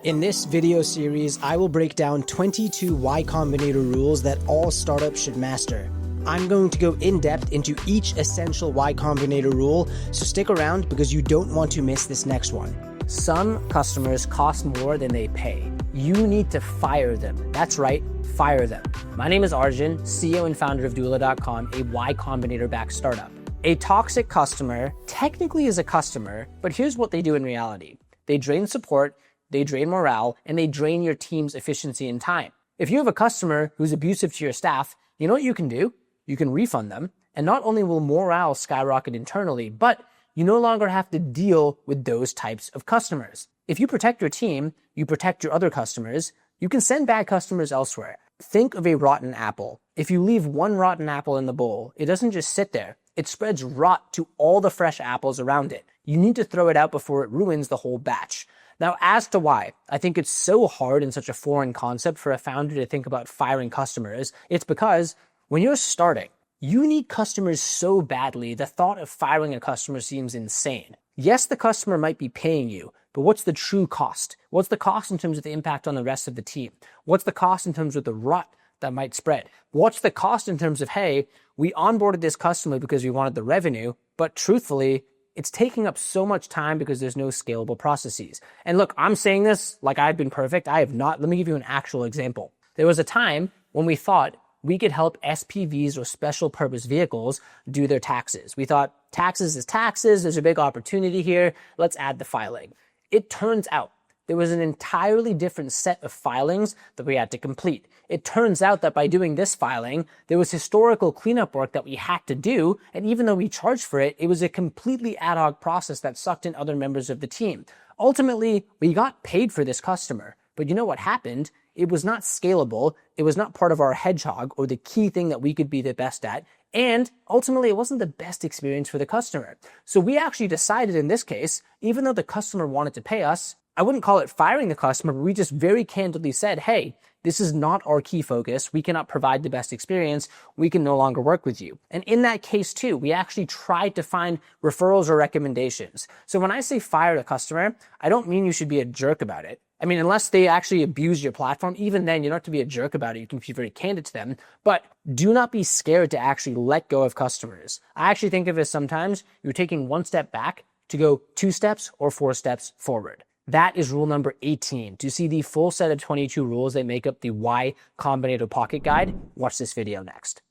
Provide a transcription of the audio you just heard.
In this video series, I will break down 22 Y Combinator rules that all startups should master. I'm going to go in depth into each essential Y Combinator rule, so stick around because you don't want to miss this next one. Some customers cost more than they pay. You need to fire them. That's right, fire them. My name is Arjun, CEO and founder of doola.com, a Y Combinator-backed startup. A toxic customer technically is a customer, but here's what they do in reality. They drain support, they drain morale, and they drain your team's efficiency and time. If you have a customer who's abusive to your staff, you know what you can do? You can refund them, and not only will morale skyrocket internally, but you no longer have to deal with those types of customers. If you protect your team, you protect your other customers, you can send bad customers elsewhere. Think of a rotten apple. If you leave one rotten apple in the bowl, it doesn't just sit there. It spreads rot to all the fresh apples around it. You need to throw it out before it ruins the whole batch. Now, as to why I think it's so hard and such a foreign concept for a founder to think about firing customers, it's because when you're starting, you need customers so badly, the thought of firing a customer seems insane. Yes, the customer might be paying you, but what's the true cost? What's the cost in terms of the impact on the rest of the team? What's the cost in terms of the rot that might spread? What's the cost in terms of, hey, we onboarded this customer because we wanted the revenue, but truthfully, it's taking up so much time because there's no scalable processes. And look, I'm saying this like I've been perfect. I have not. Let me give you an actual example. There was a time when we thought we could help SPVs or special purpose vehicles do their taxes. We thought taxes is taxes. There's a big opportunity here. Let's add the filing. It turns out there was an entirely different set of filings that we had to complete. It turns out that by doing this filing, there was historical cleanup work that we had to do, and even though we charged for it, it was a completely ad hoc process that sucked in other members of the team. Ultimately, we got paid for this customer, but you know what happened? It was not scalable, it was not part of our hedgehog or the key thing that we could be the best at, and ultimately it wasn't the best experience for the customer. So we actually decided in this case, even though the customer wanted to pay us, I wouldn't call it firing the customer, but we just very candidly said, hey, this is not our key focus. We cannot provide the best experience. We can no longer work with you. And in that case too, we actually tried to find referrals or recommendations. So when I say fire a customer, I don't mean you should be a jerk about it. I mean, unless they actually abuse your platform, even then you don't have to be a jerk about it. You can be very candid to them, but do not be scared to actually let go of customers. I actually think of it as sometimes you're taking one step back to go 2 steps or 4 steps forward. That is rule number 18. To see the full set of 22 rules that make up the Y Combinator Pocket Guide, watch this video next.